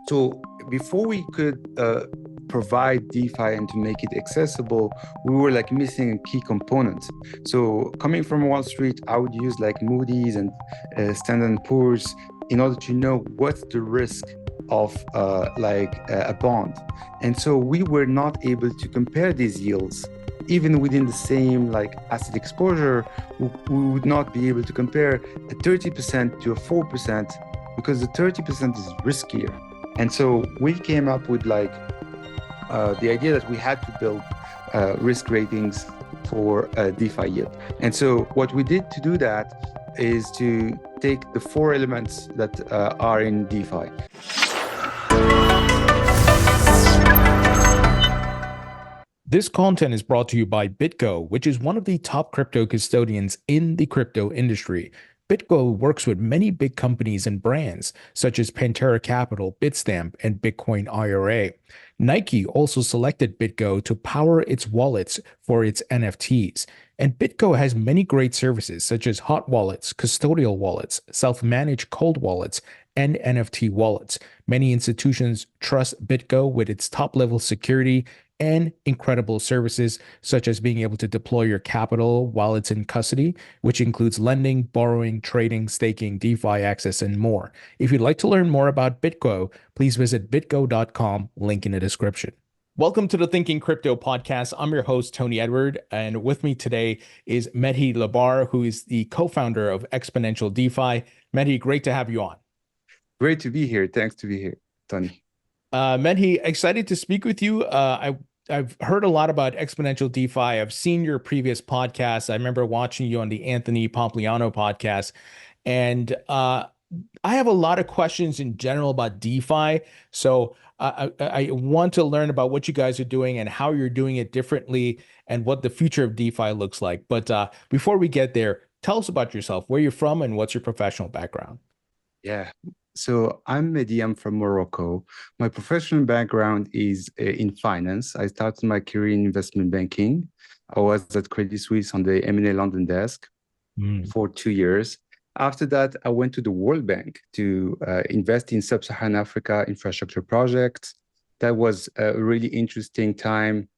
So before we could provide DeFi and to make it accessible, we were like missing a key component. So coming from Wall Street, I would use like Moody's and Standard and Poor's in order to know what's the risk of a bond. And so we were not able to compare these yields. Even within the same like asset exposure, we would not be able to compare a 30% to a 4% because the 30% is riskier. And so we came up with the idea that we had to build risk ratings for DeFi yield. And so what we did to do that is to take the four elements that are in DeFi. This content is brought to you by BitGo, which is one of the top crypto custodians in the crypto industry. BitGo works with many big companies and brands such as Pantera Capital, Bitstamp, and Bitcoin IRA. Nike also selected BitGo to power its wallets for its NFTs. And BitGo has many great services such as hot wallets, custodial wallets, self-managed cold wallets, and NFT wallets. Many institutions trust BitGo with its top-level security and incredible services, such as being able to deploy your capital while it's in custody, which includes lending, borrowing, trading, staking, DeFi access, and more. If you'd like to learn more about BitGo, please visit bitgo.com, link in the description. Welcome to the Thinking Crypto podcast. I'm your host, Tony Edward, and with me today is Mehdi Lebbar, who is the co-founder of Exponential DeFi. Mehdi, great to have you on. Great to be here. Thanks to be here, Tony. Mehdi, excited to speak with you. I've heard a lot about Exponential DeFi. I've seen your previous podcasts. I remember watching you on the Anthony Pompliano podcast. And I have a lot of questions in general about DeFi. So I want to learn about what you guys are doing and how you're doing it differently and what the future of DeFi looks like. But before we get there, tell us about yourself, where you're from, and what's your professional background. Yeah. So I'm Mehdi, I'm from Morocco. My professional background is in finance. I started my career in investment banking. I was at Credit Suisse on the M&A London desk for 2 years. After that, I went to the World Bank to invest in sub-Saharan Africa infrastructure projects. That was a really interesting time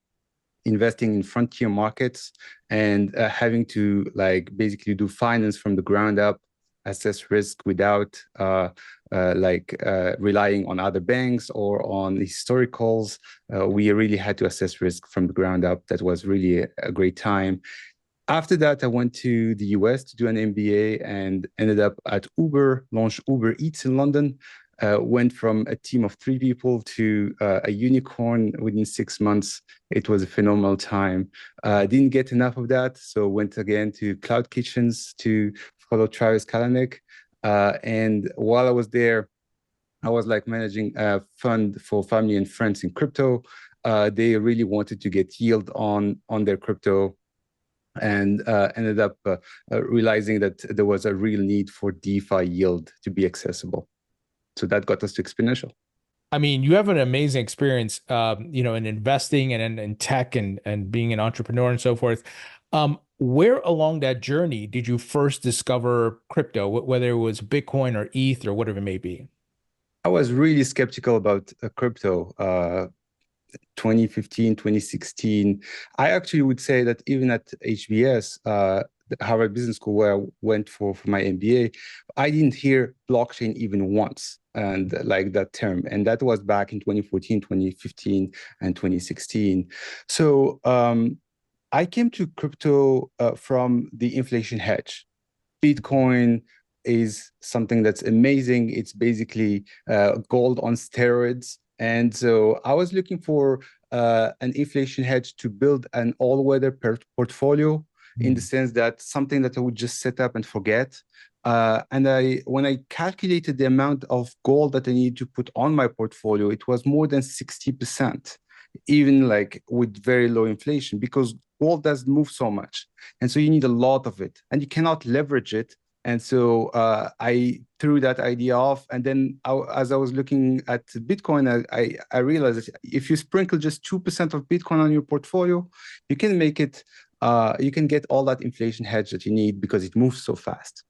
investing in frontier markets and having to basically do finance from the ground up, assess risk without relying on other banks or on historicals. We really had to assess risk from the ground up. That was really a great time. After that, I went to the US to do an MBA and ended up at Uber, launched Uber Eats in London, went from a team of 3 people to a unicorn within 6 months. It was a phenomenal time. Didn't get enough of that, so went again to Cloud Kitchens to follow Travis Kalanick. And while I was there, I was managing a fund for family and friends in crypto. They really wanted to get yield on their crypto and ended up realizing that there was a real need for DeFi yield to be accessible. So that got us to Exponential. I mean, you have an amazing experience, in investing and in tech and being an entrepreneur and so forth. Where along that journey did you first discover crypto, whether it was Bitcoin or ETH or whatever it may be? I was really skeptical about crypto. 2015, 2016. I actually would say that even at HBS, the Harvard Business School, where I went for my MBA, I didn't hear blockchain even once, and that term. And that was back in 2014, 2015, and 2016. So I came to crypto from the inflation hedge. Bitcoin is something that's amazing. It's basically gold on steroids. And so I was looking for an inflation hedge to build an all-weather portfolio in the sense that something that I would just set up and forget. And when I calculated the amount of gold that I needed to put on my portfolio, it was more than 60%, even with very low inflation, because gold doesn't move so much. And so you need a lot of it and you cannot leverage it. And so I threw that idea off. And then as I was looking at Bitcoin, I realized that if you sprinkle just 2% of Bitcoin on your portfolio, you can make it, you can get all that inflation hedge that you need because it moves so fast.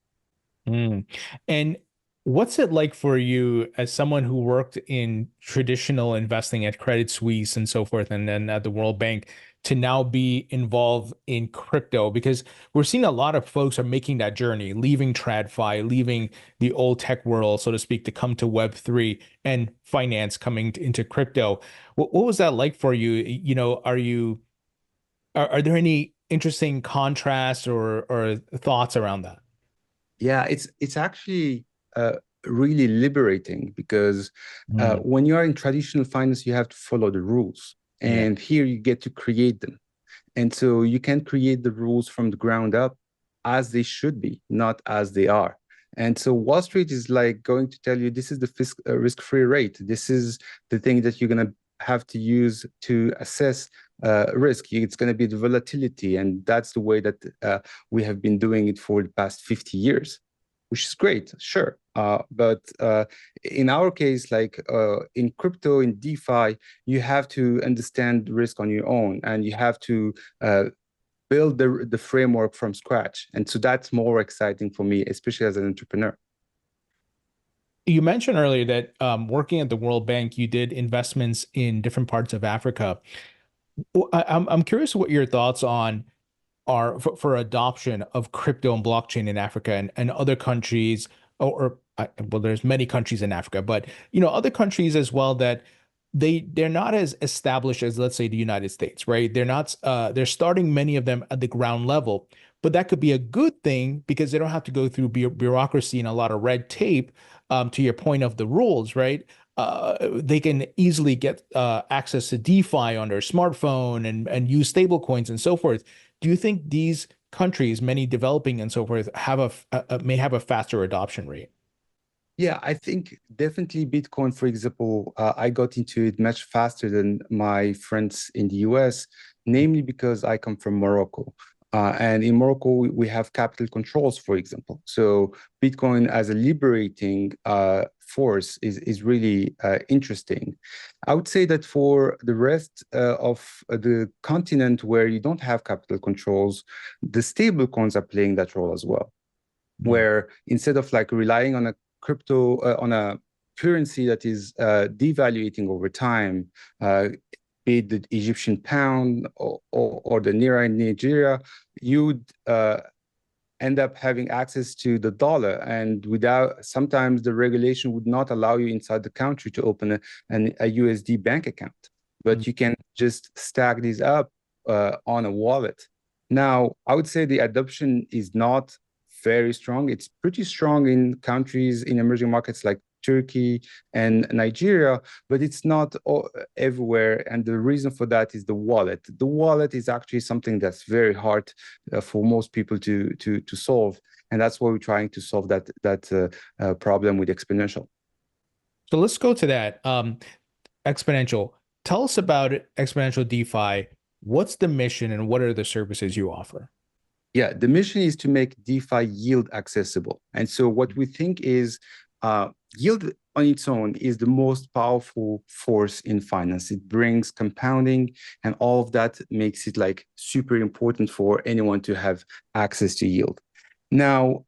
And What's it like for you as someone who worked in traditional investing at Credit Suisse and so forth, and then at the World Bank, to now be involved in crypto? Because we're seeing a lot of folks are making that journey, leaving TradFi, leaving the old tech world, so to speak, to come to Web3 and finance coming into crypto. What was that like for you? You know, are there any interesting contrasts or thoughts around that? Yeah, it's actually really liberating because Mm, when you are in traditional finance, you have to follow the rules, yeah. and here you get to create them. And so you can create the rules from the ground up as they should be, not as they are. And so Wall Street is like going to tell you this is the risk-free rate. This is the thing that you're going to have to use to assess risk. It's going to be the volatility. And that's the way that we have been doing it for the past 50 years, which is great, sure. But in our case, like in crypto, in DeFi, you have to understand risk on your own, and you have to build the framework from scratch. And so that's more exciting for me, especially as an entrepreneur. You mentioned earlier that working at the World Bank, you did investments in different parts of Africa. I'm curious what your thoughts on are for adoption of crypto and blockchain in Africa and other countries, well, there's many countries in Africa, but other countries as well that they're not as established as, let's say, the United States, right? They're starting many of them at the ground level, but that could be a good thing because they don't have to go through bureaucracy and a lot of red tape. To your point of the rules, right? They can easily get access to DeFi on their smartphone and use stable coins and so forth. Do you think these countries, many developing and so forth, may have a faster adoption rate? Yeah, I think definitely Bitcoin, for example, I got into it much faster than my friends in the US, namely because I come from Morocco. And in Morocco, we have capital controls, for example. So Bitcoin as a liberating force is really interesting. I would say that for the rest of the continent where you don't have capital controls, the stable coins are playing that role as well, Mm. where instead of like relying on a on a currency that is devaluating over time, be it the Egyptian pound or the Naira in Nigeria, you'd end up having access to the dollar. And without, sometimes the regulation would not allow you inside the country to open a USD bank account, Mm. but you can just stack these up on a wallet. Now, I would say the adoption is not very strong. It's pretty strong in countries in emerging markets like Turkey and Nigeria, but it's not everywhere. And the reason for that is the wallet. The wallet is actually something that's very hard for most people to solve, and that's why we're trying to solve that problem with Exponential. So let's go to that. Exponential. Tell us about Exponential DeFi. What's the mission and what are the services you offer? Yeah, the mission is to make DeFi yield accessible. And so what we think is yield on its own is the most powerful force in finance. It brings compounding, and all of that makes it like super important for anyone to have access to yield. Now,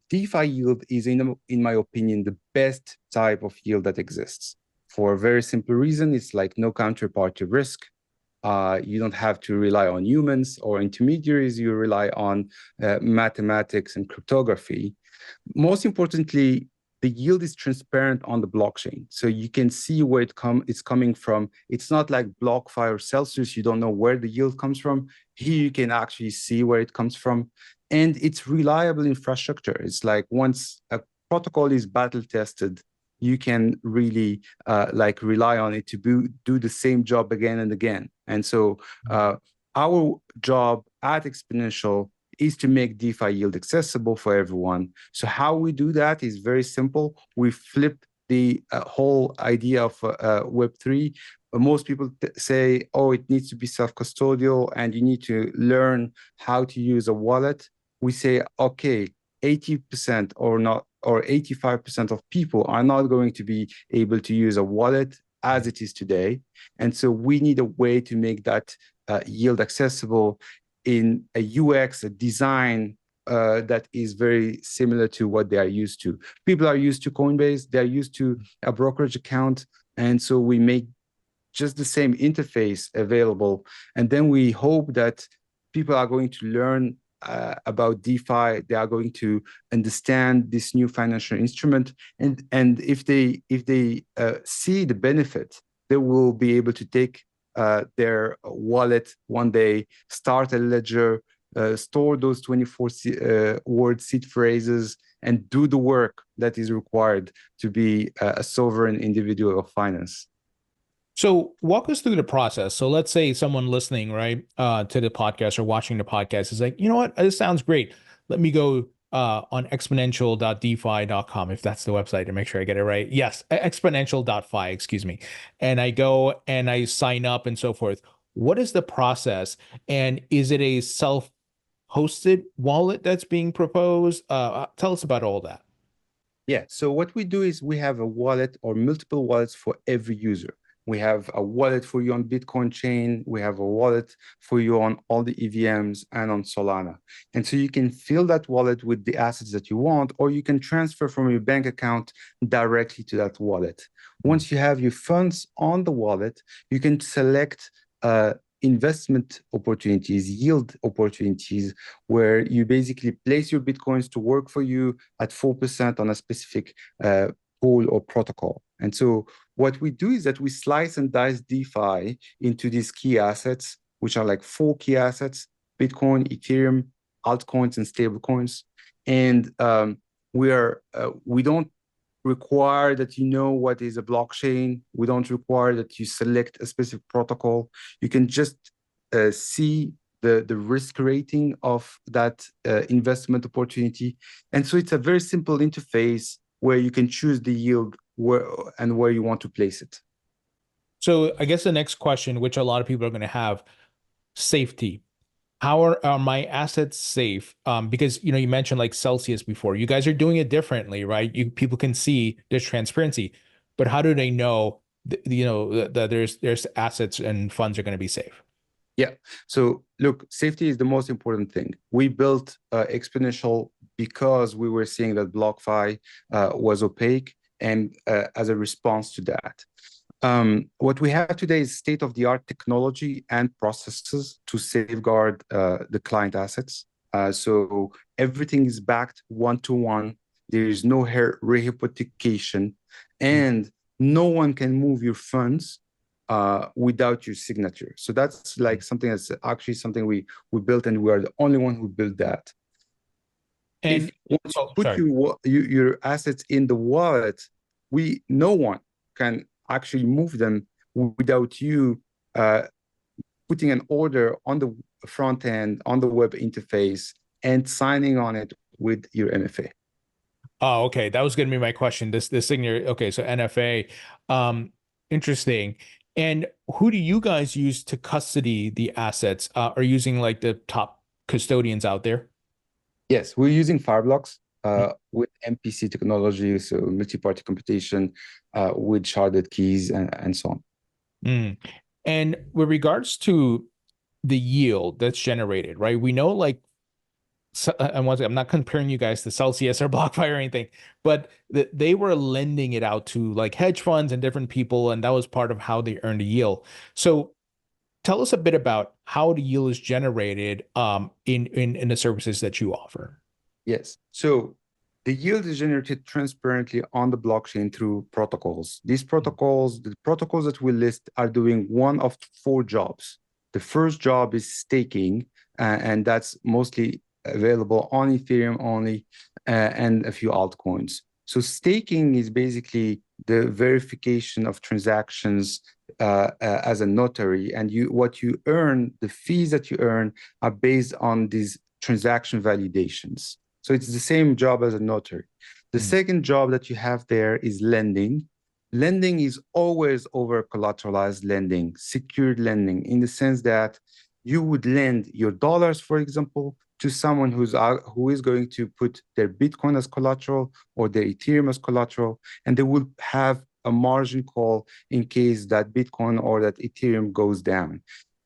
DeFi yield is, in my opinion, the best type of yield that exists. For a very simple reason, it's like no counterparty risk. You don't have to rely on humans or intermediaries. You rely on mathematics and cryptography. Most importantly, the yield is transparent on the blockchain. So you can see where it's coming from. It's not like BlockFi or Celsius. You don't know where the yield comes from. Here you can actually see where it comes from. And it's reliable infrastructure. It's like once a protocol is battle tested, you can really like rely on it to do the same job again and again. And so our job at Exponential is to make DeFi yield accessible for everyone. So how we do that is very simple. We flip the whole idea of Web3. Most people say, oh, it needs to be self-custodial and you need to learn how to use a wallet. We say, okay, 80% or not, or 85% of people are not going to be able to use a wallet as it is today. And so we need a way to make that yield accessible in a UX, a design, that is very similar to what they are used to. People are used to Coinbase, they're used to a brokerage account, and so we make just the same interface available. And then we hope that people are going to learn about DeFi. They are going to understand this new financial instrument, and if they see the benefit, they will be able to take their wallet one day, start a ledger, store those 24 word seed phrases, and do the work that is required to be a sovereign individual of finance. So walk us through the process. So let's say someone listening, right, to the podcast or watching the podcast is like, you know what, this sounds great. Let me go on exponential.defi.com, if that's the website, to make sure I get it right. Yes, exponential.fi, excuse me. And I go and I sign up and so forth. What is the process? And is it a self-hosted wallet that's being proposed? Tell us about all that. Yeah, so what we do is we have a wallet or multiple wallets for every user. We have a wallet for you on Bitcoin chain. We have a wallet for you on all the EVMs and on Solana. And so you can fill that wallet with the assets that you want, or you can transfer from your bank account directly to that wallet. Once you have your funds on the wallet, you can select investment opportunities, yield opportunities, where you basically place your Bitcoins to work for you at 4% on a specific pool or protocol. And so what we do is that we slice and dice DeFi into these key assets, which are like 4 key assets: Bitcoin, Ethereum, altcoins, and stablecoins. And we don't require that you know what is a blockchain. We don't require that you select a specific protocol. You can just see the risk rating of that investment opportunity. And so it's a very simple interface where you can choose the yield where you want to place it. So I guess the next question, which a lot of people are going to have, safety. How are my assets safe? Because you mentioned like Celsius before. You guys are doing it differently, right? People can see there's transparency, but how do they know that there's assets and funds are going to be safe? Yeah. So look, safety is the most important thing. We built Exponential because we were seeing that BlockFi was opaque, and as a response to that. What we have today is state-of-the-art technology and processes to safeguard the client assets. So everything is backed one-to-one. There is no rehypothecation, and no one can move your funds without your signature. So that's like something that's actually something we built, and we are the only one who built that. And once you put your assets in the wallet, no one can actually move them without you putting an order on the front end, on the web interface, and signing on it with your MFA. Oh, okay. That was going to be my question. This signature. Okay, so NFA. Interesting. And who do you guys use to custody the assets? Are you using like the top custodians out there? Yes, we're using Fireblocks with MPC technology, so multi-party computation with sharded keys and so on. And with regards to the yield that's generated, right? We know like, and once I'm not comparing you guys to Celsius or BlockFi or anything, but they were lending it out to like hedge funds and different people, and that was part of how they earned a yield. So tell us a bit about how the yield is generated in the services that you offer. Yes. So the yield is generated transparently on the blockchain through protocols. These protocols, the protocols that we list, are doing one of 4 jobs. The first job is staking, and that's mostly available on Ethereum only, and a few altcoins. So staking is basically the verification of transactions as a notary, and what you earn, the fees that you earn, are based on these transaction validations. So it's the same job as a notary. The second job that you have there is lending. Lending is always over collateralized lending, secured lending, in the sense that you would lend your dollars, for example, to someone who is going to put their Bitcoin as collateral or their Ethereum as collateral, and they will have a margin call in case that Bitcoin or that Ethereum goes down.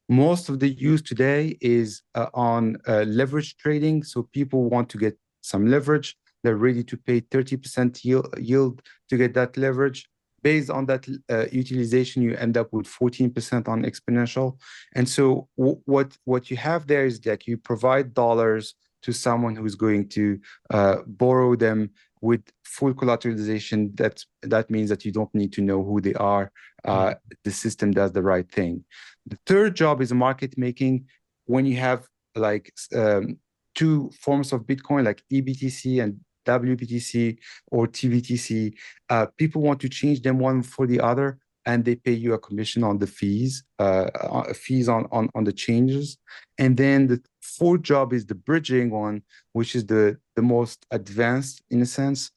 Most of the use today is on leverage trading. So people want to get some leverage. They're ready to pay 30% yield to get that leverage. Based on that utilization, you end up with 14% on Exponential. And so what you have there is like you provide dollars to someone who's going to borrow them with full collateralization. That means that you don't need to know who they are. The system does the right thing. The third job is market making. When you have like two forms of Bitcoin, like eBTC and WBTC or TBTC, people want to change them one for the other, and they pay you a commission on the fees on the changes. And then the fourth job is the bridging one, which is the most advanced in a sense,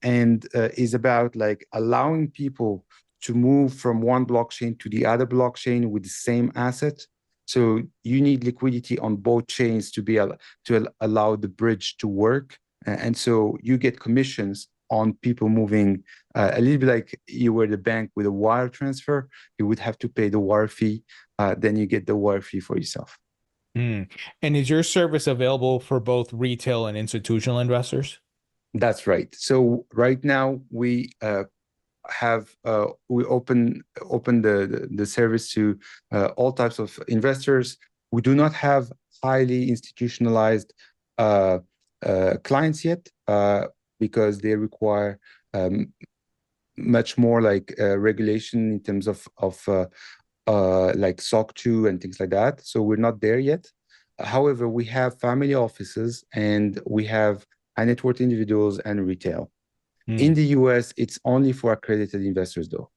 and is about like allowing people to move from one blockchain to the other blockchain with the same asset. So you need liquidity on both chains to be to allow the bridge to work. And so you get commissions on people moving a little bit like you were the bank with a wire transfer. You would have to pay the wire fee. Then you get the wire fee for yourself. And is your service available for both retail and institutional investors? That's right. So right now we open the service to all types of investors. We do not have highly institutionalized clients yet because they require much more like regulation in terms of like SOC 2 and things like that. So we're not there yet. However, we have family offices and we have high net worth individuals and retail. In the US, it's only for accredited investors, though.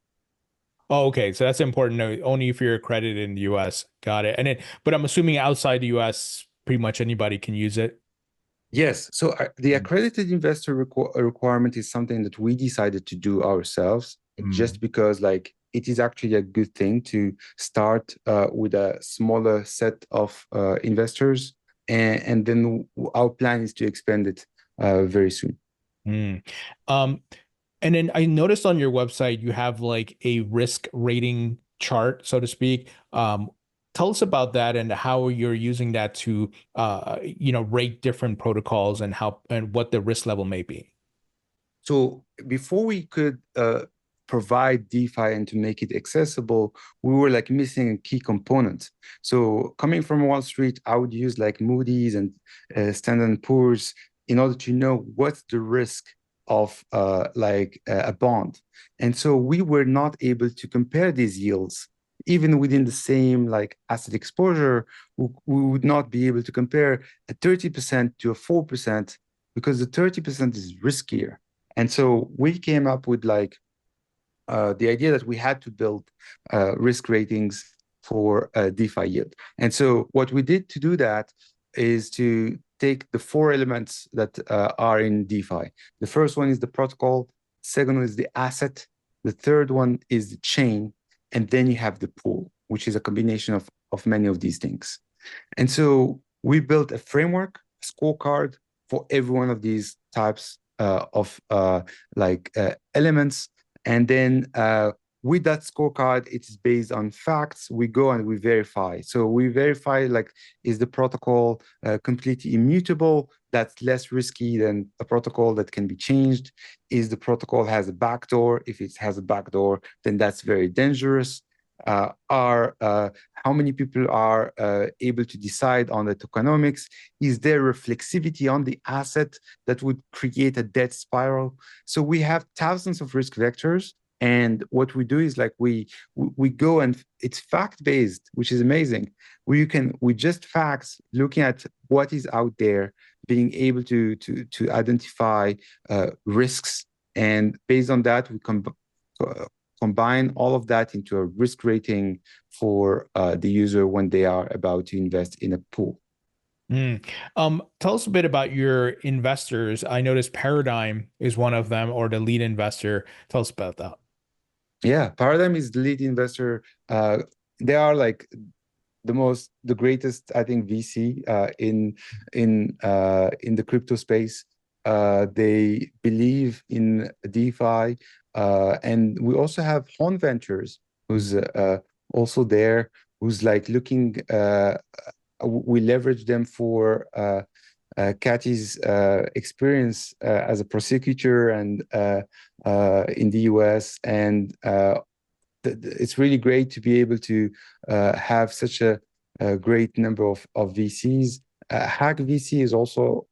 Oh, okay. So that's important. No, only if you're accredited in the US. Got it. And then, but I'm assuming outside the US, pretty much anybody can use it. Yes. So the accredited investor requirement is something that we decided to do ourselves, just because like it is actually a good thing to start with a smaller set of investors, and then our plan is to expand it very soon. And then I noticed on your website you have like a risk rating chart, so to speak. Tell us about that and how you're using that to rate different protocols and how and what the risk level may be. So before we could provide DeFi and to make it accessible, we were like missing a key component. So coming from Wall Street, I would use like Moody's and Standard & Poor's in order to know what's the risk of a bond. And so we were not able to compare these yields. Even within the same like asset exposure, we would not be able to compare a 30% to a 4% because the 30% is riskier. And so we came up with like the idea that we had to build risk ratings for DeFi yield. And so what we did to do that is to take the four elements that are in DeFi. The first one is the protocol. Second one is the asset. The third one is the chain. And then you have the pool, which is a combination of many of these things. And so we built a framework, a scorecard for every one of these types of elements. And then with that scorecard, it's based on facts. We go and we verify. So we verify, like, is the protocol completely immutable? That's less risky than a protocol that can be changed. Is the protocol has a backdoor? If it has a backdoor, then that's very dangerous. How many people are able to decide on the tokenomics? Is there reflexivity on the asset that would create a debt spiral? So we have thousands of risk vectors. And what we do is like we go and it's fact-based, which is amazing. We just facts, looking at what is out there, being able to identify risks, and based on that, we combine all of that into a risk rating for the user when they are about to invest in a pool. Tell us a bit about your investors. I noticed Paradigm is one of them, or the lead investor. Tell us about that. Yeah, Paradigm is the lead investor. They are like the greatest, I think, VC in the crypto space. They believe in DeFi, and we also have Horn Ventures, who's also there, who's like looking. We leverage them for Kathy's experience as a prosecutor and in the US, and it's really great to be able to have such a great number of VCs. Hack VC is also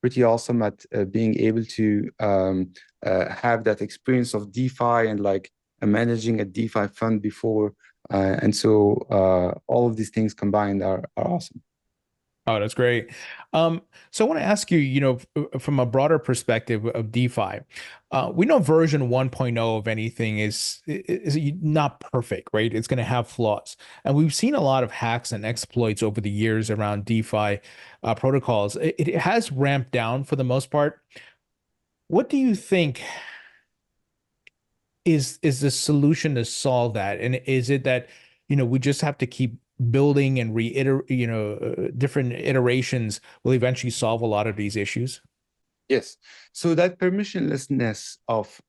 pretty awesome at being able to have that experience of DeFi and like managing a DeFi fund before. And so all of these things combined are awesome. Oh, that's great. So I want to ask you, from a broader perspective of DeFi, we know version 1.0 of anything is not perfect, right? It's going to have flaws. And we've seen a lot of hacks and exploits over the years around DeFi protocols. It has ramped down for the most part. What do you think is the solution to solve that? And is it that, we just have to keep building and reiterate, different iterations will eventually solve a lot of these issues? Yes. So that permissionlessness of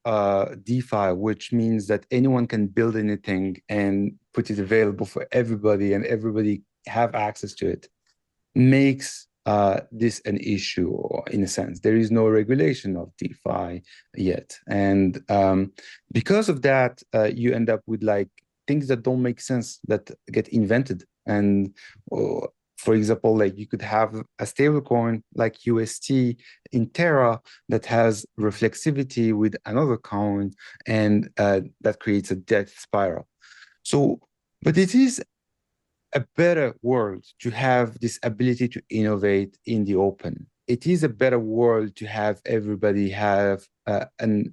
DeFi, which means that anyone can build anything and put it available for everybody and everybody have access to it, makes this an issue in a sense. There is no regulation of DeFi yet. And because of that, you end up with like things that don't make sense that get invented. And for example, like you could have a stablecoin like UST in Terra that has reflexivity with another coin, and that creates a death spiral. So, but it is a better world to have this ability to innovate in the open. It is a better world to have everybody have an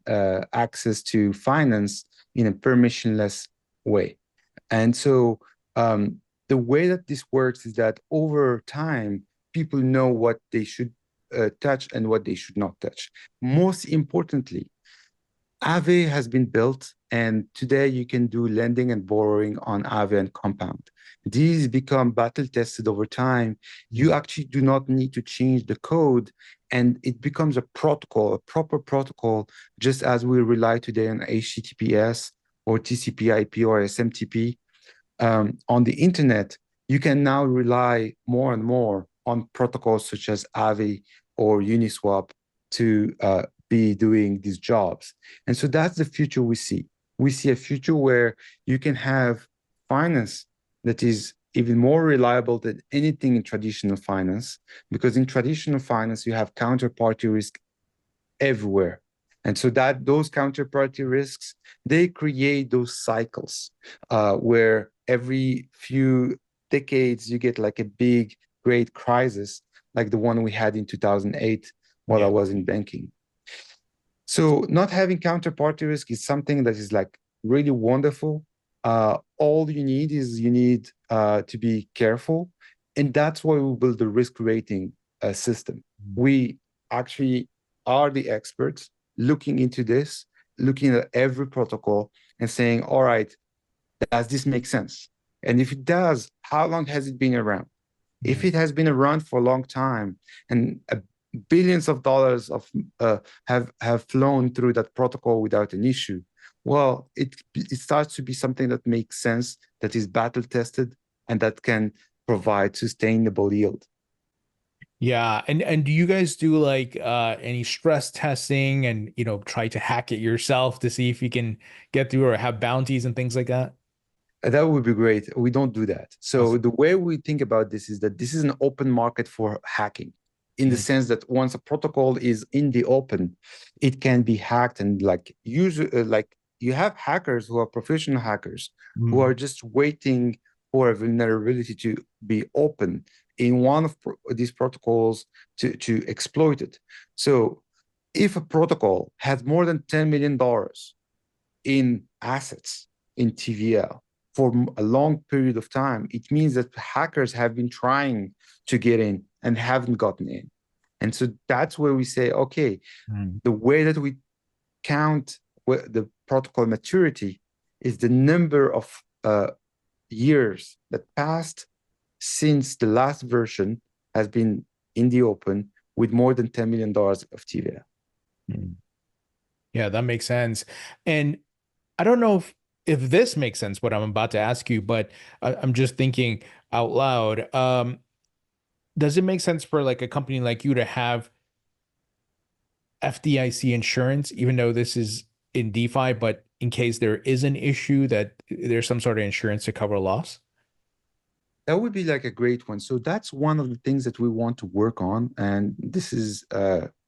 access to finance in a permissionless way. And so the way that this works is that over time, people know what they should touch and what they should not touch. Most importantly, Aave has been built, and today you can do lending and borrowing on Aave and Compound. These become battle tested over time. You actually do not need to change the code, and it becomes a protocol, a proper protocol, just as we rely today on HTTPS or TCP/IP or SMTP. On the internet, you can now rely more and more on protocols such as Aave or Uniswap to be doing these jobs. And so that's the future we see. We see a future where you can have finance that is even more reliable than anything in traditional finance, because in traditional finance, you have counterparty risk everywhere. And so that those counterparty risks, they create those cycles where every few decades, you get like a big, great crisis, like the one we had in 2008 while I was in banking. So not having counterparty risk is something that is like really wonderful. All you need is to be careful. And that's why we build the risk rating system. We actually are the experts looking into this, looking at every protocol and saying, all right, does this make sense? And if it does, how long has it been around? If it has been around for a long time and billions of dollars have flown through that protocol without an issue, well, it starts to be something that makes sense, that is battle tested, and that can provide sustainable yield. Yeah, and do you guys do like any stress testing and try to hack it yourself to see if you can get through, or have bounties and things like that? That would be great. We don't do that. So the way we think about this is that this is an open market for hacking, in the sense that once a protocol is in the open, it can be hacked. And like you have hackers who are professional hackers who are just waiting for a vulnerability to be open in one of these protocols to exploit it. So if a protocol has more than $10 million in assets in TVL for a long period of time, it means that hackers have been trying to get in and haven't gotten in. And so that's where we say, okay, the way that we count the protocol maturity is the number of years that passed since the last version has been in the open with more than $10 million of TVL. Yeah, that makes sense. And I don't know if if this makes sense, what I'm about to ask you, but I'm just thinking out loud. Does it make sense for like a company like you to have FDIC insurance, even though this is in DeFi, but in case there is an issue that there's some sort of insurance to cover loss? That would be like a great one. So that's one of the things that we want to work on. And this is,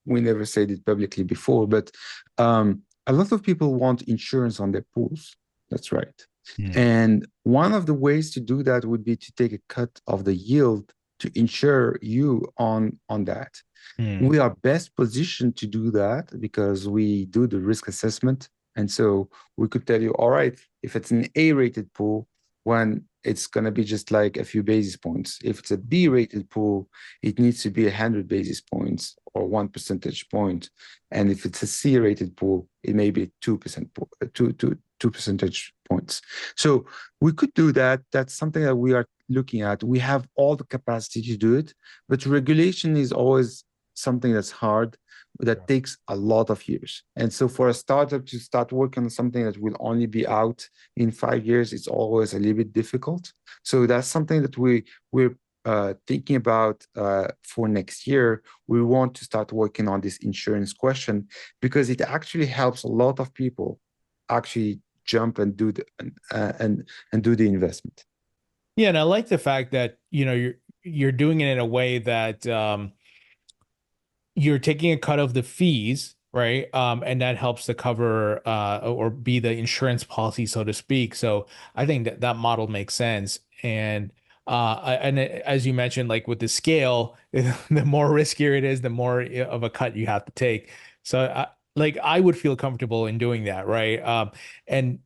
we never said it publicly before, but a lot of people want insurance on their pools. That's right. Hmm. And one of the ways to do that would be to take a cut of the yield to insure you on that. Hmm. We are best positioned to do that because we do the risk assessment. And so we could tell you, all right, if it's an A-rated pool, when it's going to be just like a few basis points. If it's a B-rated pool, it needs to be 100 basis points or 1 percentage point. And if it's a C-rated pool, it may be 2%, 2 percentage points. So we could do that. That's something that we are looking at. We have all the capacity to do it, but regulation is always something that's hard, that takes a lot of years. And so for a startup to start working on something that will only be out in 5 years, it's always a little bit difficult. So that's something that we're thinking about for next year. We want to start working on this insurance question because it actually helps a lot of people actually jump and do the and do the investment. Yeah, and I like the fact that, you're doing it in a way that you're taking a cut of the fees, right? And that helps to cover or be the insurance policy, so to speak. So I think that that model makes sense. And as you mentioned, like with the scale, the more riskier it is, the more of a cut you have to take. So like I would feel comfortable in doing that, right? And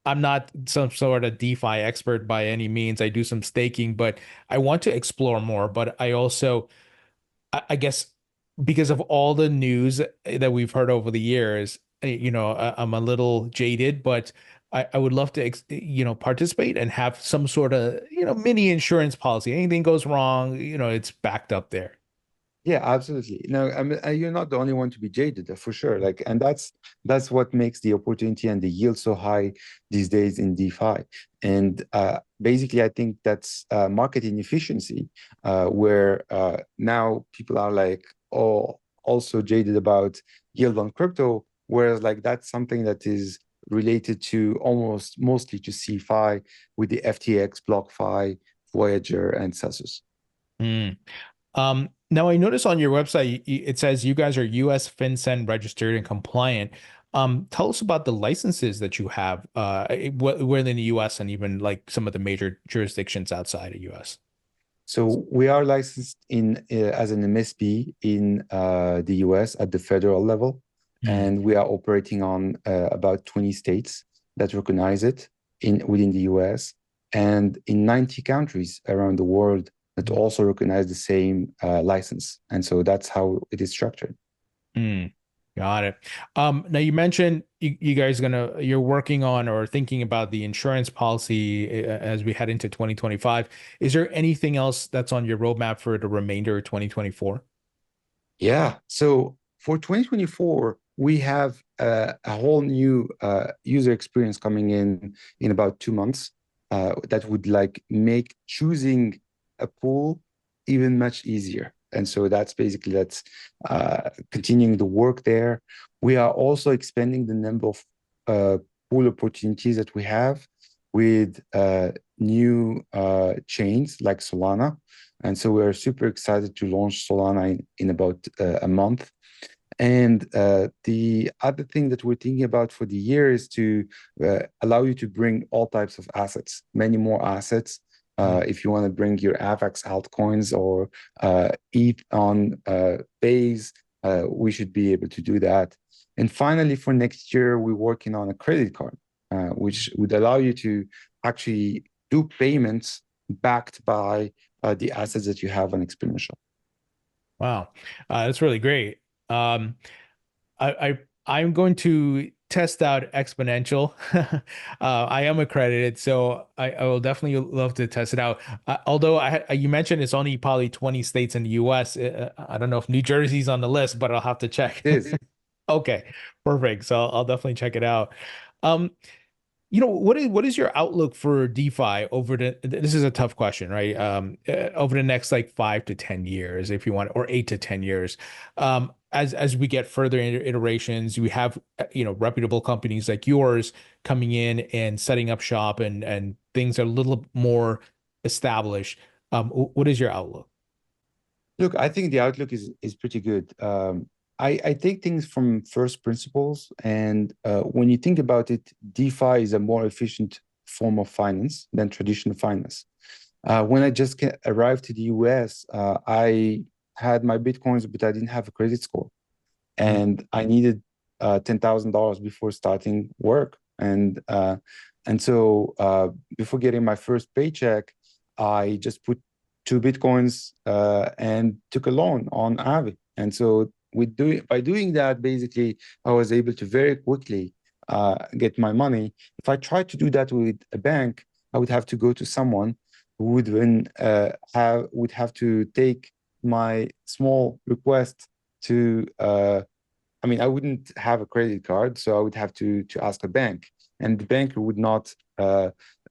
I'm not some sort of DeFi expert by any means. I do some staking, but I want to explore more. But I also I guess because of all the news that we've heard over the years, I'm a little jaded, but I would love to, participate and have some sort of, mini insurance policy. Anything goes wrong, it's backed up there. Yeah, absolutely. No, I mean, you're not the only one to be jaded, for sure. Like, and that's what makes the opportunity and the yield so high these days in DeFi. And basically, I think that's market inefficiency, where now people are like, oh, also jaded about yield on crypto, whereas like that's something that is related to almost mostly to CeFi with the FTX, BlockFi, Voyager, and Celsius. Mm. Now I notice on your website it says you guys are US FinCEN registered and compliant. Tell us about the licenses that you have, within the US and even like some of the major jurisdictions outside of US. So we are licensed in as an MSP in the US at the federal level, Mm. and we are operating on about 20 states that recognize it in within the US and in 90 countries around the world that also recognize the same license. And so that's how it is structured. Mm. Got it. Now you mentioned you guys you're working on or thinking about the insurance policy as we head into 2025. Is there anything else that's on your roadmap for the remainder of 2024? Yeah. So for 2024, we have a whole new user experience coming in about 2 months that would like make choosing a pool even much easier. And so that's continuing the work there. We are also expanding the number of pool opportunities that we have with new chains like Solana. And so we're super excited to launch Solana in about a month. And the other thing that we're thinking about for the year is to allow you to bring all types of assets, many more assets. If you want to bring your AVAX altcoins or ETH on Base, we should be able to do that. And finally, for next year, we're working on a credit card, which would allow you to actually do payments backed by the assets that you have on Exponential. Wow, that's really great. I'm going to test out Exponential. I am accredited, so I will definitely love to test it out. Although you mentioned it's only probably 20 states in the US. I don't know if New Jersey's on the list, but I'll have to check. It is. Okay, perfect. So I'll definitely check it out. Um, What is your outlook for DeFi over this is a tough question, right? Over the next like 5 to 10 years, if you want, or 8 to 10 years, as we get further into iterations, we have reputable companies like yours coming in and setting up shop, and things are a little more established. What is your outlook? Look, I think the outlook is pretty good. I take things from first principles, and when you think about it, DeFi is a more efficient form of finance than traditional finance. When I just arrived to the US, I had my Bitcoins, but I didn't have a credit score, and I needed $10,000 before starting work, and so before getting my first paycheck, I just put 2 Bitcoins and took a loan on Aave. And so by doing that, basically, I was able to very quickly get my money. If I tried to do that with a bank, I would have to go to someone who would then would have to take my small request to. I mean, I wouldn't have a credit card, so I would have to ask a bank, and the banker would not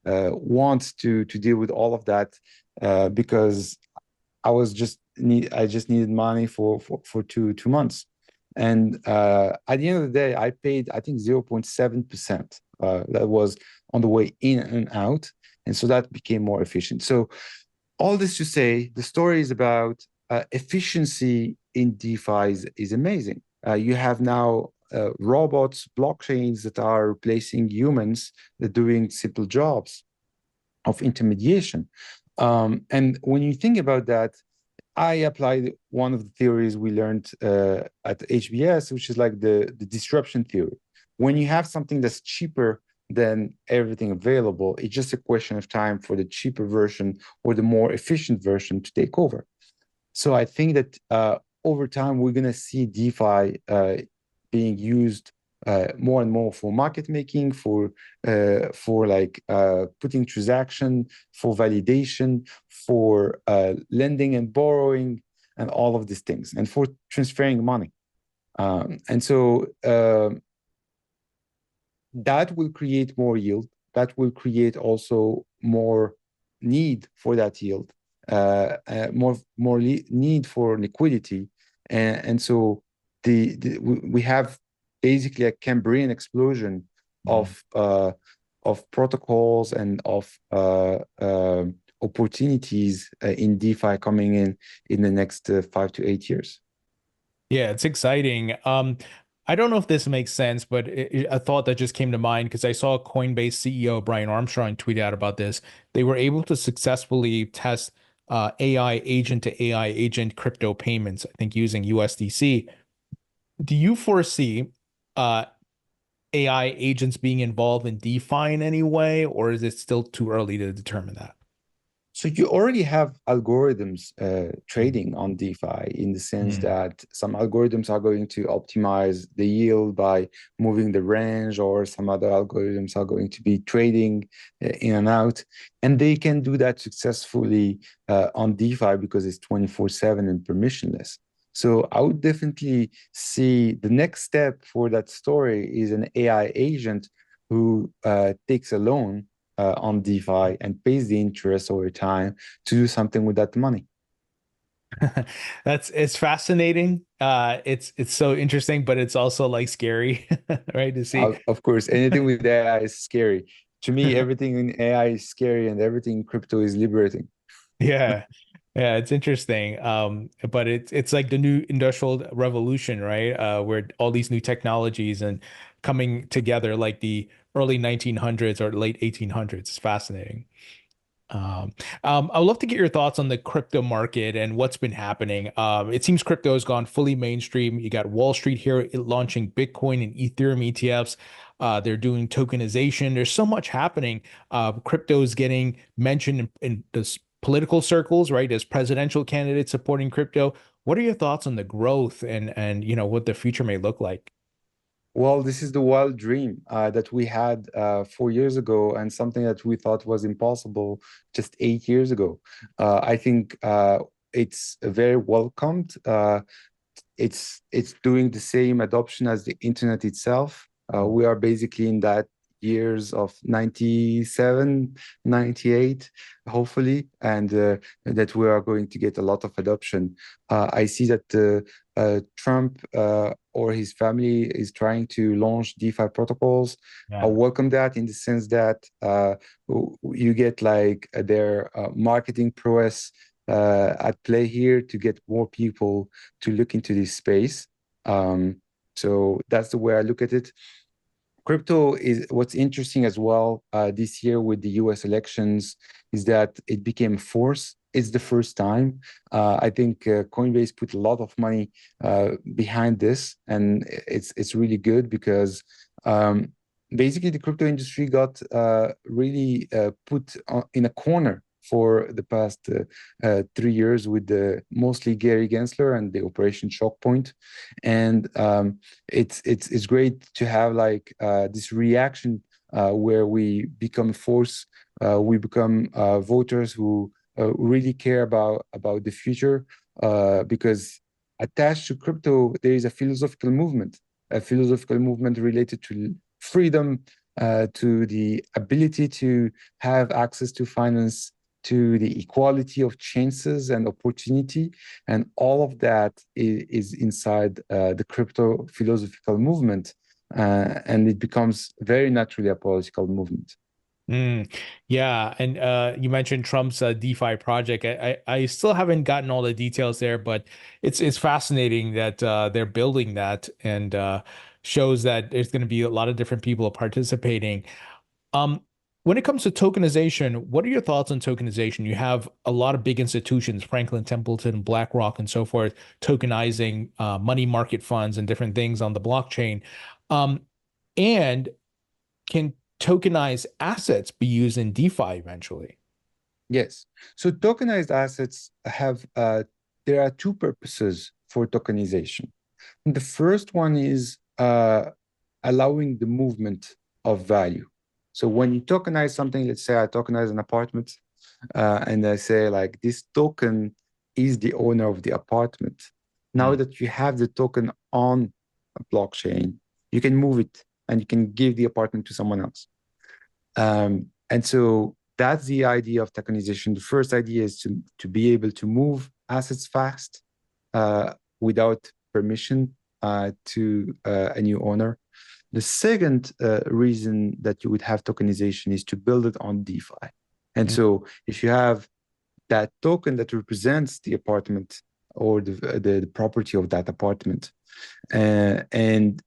want to deal with all of that because I just needed money for 2 months. And at the end of the day, I paid, I think, 0.7%. That was on the way in and out. And so that became more efficient. So all this to say, the story is about efficiency in DeFi is amazing. You have now robots, blockchains that are replacing humans that are doing simple jobs of intermediation. And when you think about that, I applied one of the theories we learned at HBS, which is like the disruption theory. When you have something that's cheaper than everything available, it's just a question of time for the cheaper version or the more efficient version to take over. So I think that over time, we're going to see DeFi being used more and more for market making, for like putting transaction, for validation, for lending and borrowing, and all of these things, and for transferring money. And so that will create more yield. That will create also more need for that yield, more need for liquidity, and so we have basically a Cambrian explosion of protocols and of opportunities in DeFi coming in the next 5 to 8 years. Yeah, it's exciting. I don't know if this makes sense, but a thought that just came to mind because I saw Coinbase CEO Brian Armstrong tweet out about this. They were able to successfully test AI agent to AI agent crypto payments, I think using USDC. Do you foresee AI agents being involved in DeFi in any way, or is it still too early to determine that? So you already have algorithms trading on DeFi in the sense that some algorithms are going to optimize the yield by moving the range, or some other algorithms are going to be trading in and out. And they can do that successfully on DeFi because it's 24/7 and permissionless. So I would definitely see the next step for that story is an AI agent who takes a loan on DeFi and pays the interest over time to do something with that money. It's fascinating. It's so interesting, but it's also like scary, right? To see. Of course, anything with AI is scary. To me, everything in AI is scary, and everything in crypto is liberating. Yeah. Yeah, it's interesting. But it's like the new industrial revolution, right? Where all these new technologies and coming together like the early 1900s or late 1800s. It's fascinating. I would love to get your thoughts on the crypto market and what's been happening. It seems crypto has gone fully mainstream. You got Wall Street here launching Bitcoin and Ethereum ETFs. They're doing tokenization. There's so much happening. Crypto is getting mentioned in this political circles, right? As presidential candidates supporting crypto. What are your thoughts on the growth and what the future may look like? Well, this is the wild dream that we had 4 years ago, and something that we thought was impossible just 8 years ago. I think it's very welcomed. It's doing the same adoption as the internet itself. We are basically in that years of 97, 98, hopefully, and that we are going to get a lot of adoption. I see that Trump or his family is trying to launch DeFi protocols. I welcome that in the sense that you get like their marketing prowess at play here to get more people to look into this space. So that's the way I look at it. Crypto is what's interesting as well this year with the US elections is that it became a force. It's the first time. I think Coinbase put a lot of money behind this, and it's really good because basically the crypto industry got really put in a corner for the past 3 years with mostly Gary Gensler and the Operation Shock Point. And it's great to have like this reaction where we become a force, we become voters who really care about the future, because attached to crypto, there is a philosophical movement related to freedom, to the ability to have access to finance, to the equality of chances and opportunity. And all of that is inside the crypto philosophical movement. And it becomes very naturally a political movement. Yeah, and you mentioned Trump's DeFi project. I still haven't gotten all the details there, but it's fascinating that they're building that, and shows that there's going to be a lot of different people participating. When it comes to tokenization, what are your thoughts on tokenization? You have a lot of big institutions, Franklin Templeton, BlackRock, and so forth, tokenizing money market funds and different things on the blockchain. And can tokenized assets be used in DeFi eventually? Yes. So tokenized assets have, there are two purposes for tokenization. And the first one is allowing the movement of value. So when you tokenize something, let's say I tokenize an apartment, and I say like this token is the owner of the apartment. Now that you have the token on a blockchain, you can move it and you can give the apartment to someone else. And so that's the idea of tokenization. The first idea is to be able to move assets fast without permission to a new owner. The second reason that you would have tokenization is to build it on DeFi. And so if you have that token that represents the apartment or the property of that apartment, and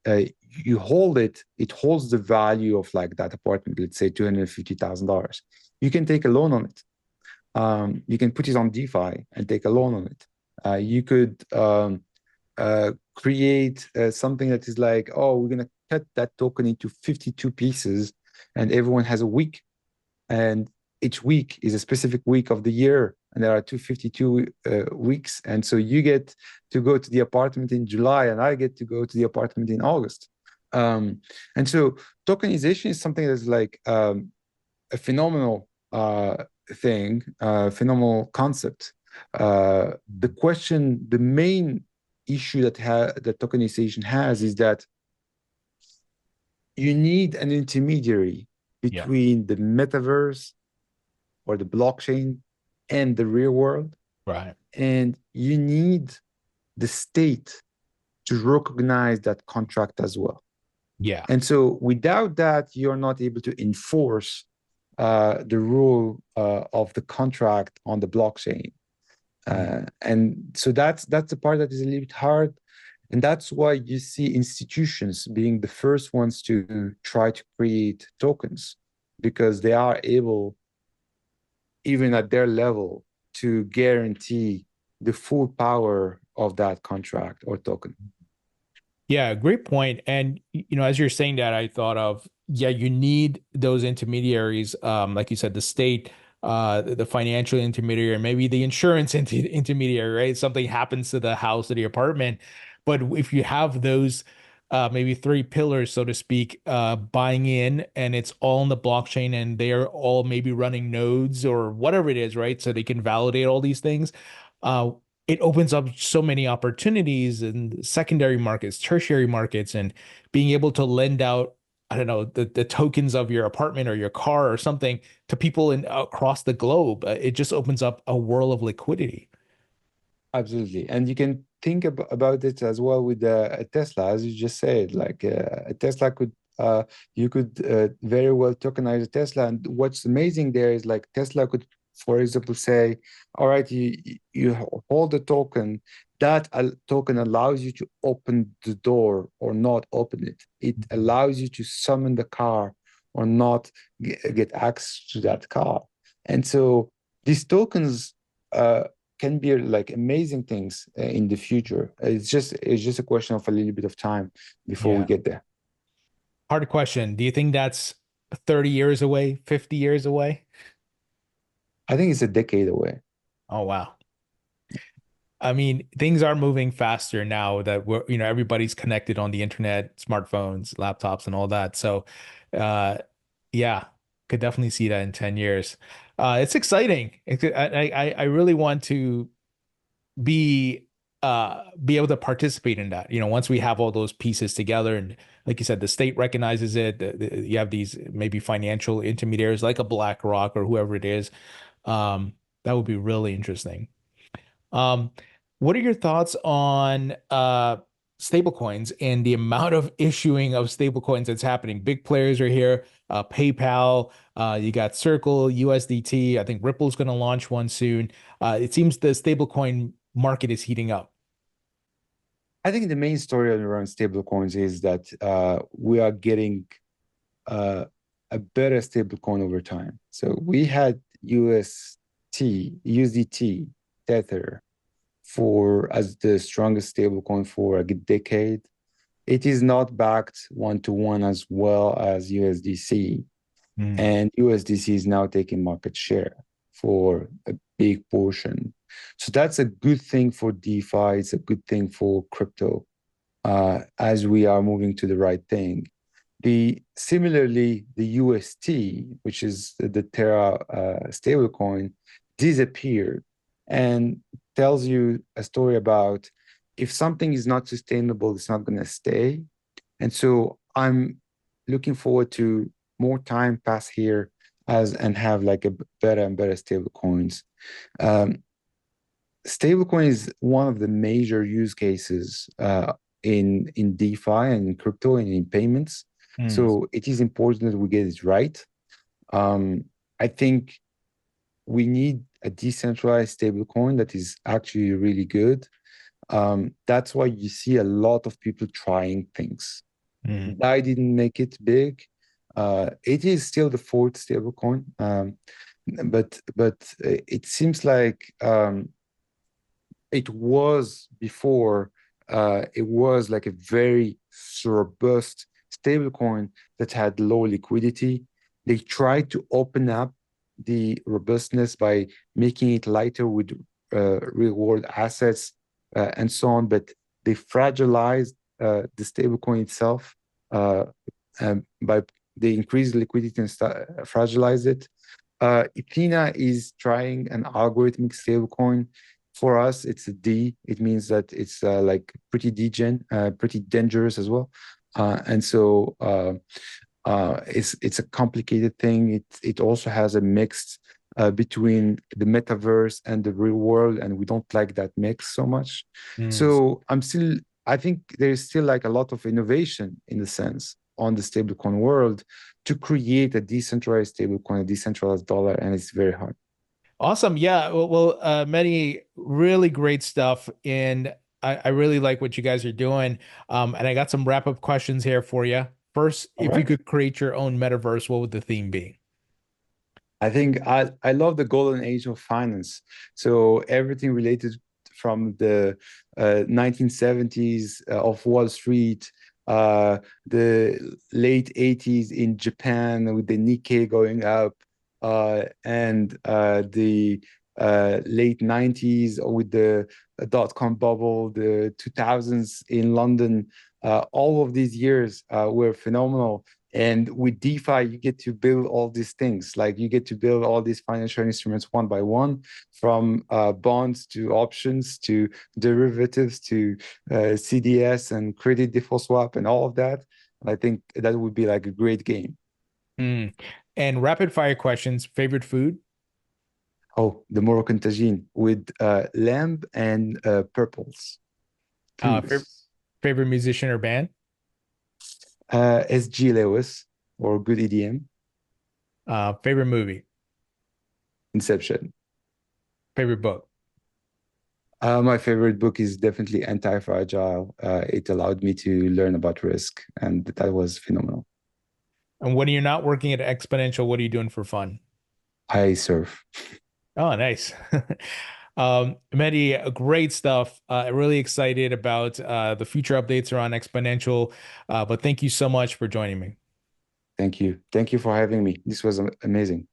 you hold it, it holds the value of like that apartment, let's say $250,000. You can take a loan on it. You can put it on DeFi and take a loan on it. You could create something that is like, oh, we're going to cut that token into 52 pieces and everyone has a week. And each week is a specific week of the year. And there are 252 weeks. And so you get to go to the apartment in July and I get to go to the apartment in August. And so tokenization is something that's like a phenomenal thing, phenomenal concept. The main issue that tokenization has is that you need an intermediary between the metaverse or the blockchain and the real world. Right. And you need the state to recognize that contract as well. Yeah. And so without that, you're not able to enforce the rule of the contract on the blockchain. And so that's the part that is a little bit hard. And that's why you see institutions being the first ones to try to create tokens, because they are able, even at their level, to guarantee the full power of that contract or token. Yeah, great point. And as you're saying that, I thought of, you need those intermediaries, like you said, the state, the financial intermediary, maybe the insurance intermediary, right? Something happens to the house or the apartment. But if you have those maybe three pillars, so to speak, buying in, and it's all in the blockchain and they're all maybe running nodes or whatever it is, right? So they can validate all these things. It opens up so many opportunities in secondary markets, tertiary markets, and being able to lend out I don't know, the tokens of your apartment or your car or something to people in across the globe. It just opens up a world of liquidity. Absolutely. And you can think about it as well with a Tesla, as you just said. Like a Tesla could, you could very well tokenize a Tesla. And what's amazing there is like Tesla could, for example, say, all right, you hold the token. That token allows you to open the door or not open it. It allows you to summon the car or not get access to that car. And so these tokens, can be like amazing things in the future. It's just a question of a little bit of time before we Yeah. get there. Hard question. Do you think that's 30 years away, 50 years away? I think it's a decade away. Oh, wow. I mean, things are moving faster now that everybody's connected on the internet, smartphones, laptops, and all that. So, uh, yeah, could definitely see that in 10 years. It's exciting. I really want to be be able to participate in that. Once we have all those pieces together, and like you said, the state recognizes it. You have these maybe financial intermediaries like a BlackRock or whoever it is. That would be really interesting. Um, what are your thoughts on stablecoins and the amount of issuing of stablecoins that's happening? Big players are here. PayPal, you got Circle, USDT. I think Ripple's going to launch one soon. It seems the stablecoin market is heating up. I think the main story around stablecoins is that we are getting a better stablecoin over time. So we had USDT, Tether, as the strongest stablecoin for a decade. It is not backed one-to-one as well as USDC. And USDC is now taking market share for a big portion. So that's a good thing for DeFi. It's a good thing for crypto as we are moving to the right thing. Similarly, the UST, which is the Terra stablecoin, disappeared and tells you a story about if something is not sustainable, it's not going to stay. And so I'm looking forward to more time pass here and have like a better and better stable coins. Stablecoin is one of the major use cases in DeFi and in crypto and in payments. So it is important that we get it right. I think we need a decentralized stablecoin that is actually really good. That's why you see a lot of people trying things. I didn't make it big. It is still the fourth stablecoin, but it seems like it was before. It was like a very robust stablecoin that had low liquidity. They tried to open up the robustness by making it lighter with real world assets and so on, but they fragilized the stablecoin itself by they increased liquidity and fragilize it. Ethena is trying an algorithmic stablecoin. For us, it's a D. It means that it's like pretty pretty dangerous as well. And so it's a complicated thing. It also has a mix between the metaverse and the real world, and we don't like that mix so much. So I think there's still like a lot of innovation in the sense on the stablecoin world to create a decentralized stablecoin, a decentralized dollar, and it's very hard. Awesome. Yeah. Well, Mehdi, really great stuff. And I really like what you guys are doing. And I got some wrap-up questions here for you. First, if you could create your own metaverse, what would the theme be? I think I love the golden age of finance. So everything related from the 1970s of Wall Street, the late 80s in Japan with the Nikkei going up, and the late 90s with the dot-com bubble, the 2000s in London. All of these years were phenomenal. And with DeFi, you get to build all these things. Like you get to build all these financial instruments one by one, from bonds to options to derivatives to CDS and credit default swap and all of that. I think that would be like a great game. Mm. And rapid fire questions. Favorite food? Oh, the Moroccan tagine with lamb and purples. Favorite, Please. favorite musician or band? SG Lewis or good EDM. Favorite movie? Inception. Favorite book? My favorite book is definitely Anti-Fragile. It allowed me to learn about risk, and that was phenomenal. And when you're not working at Exponential, what are you doing for fun? I surf. Oh, nice. Mehdi, great stuff. Really excited about the future updates around Exponential. But thank you so much for joining me. Thank you. Thank you for having me. This was amazing.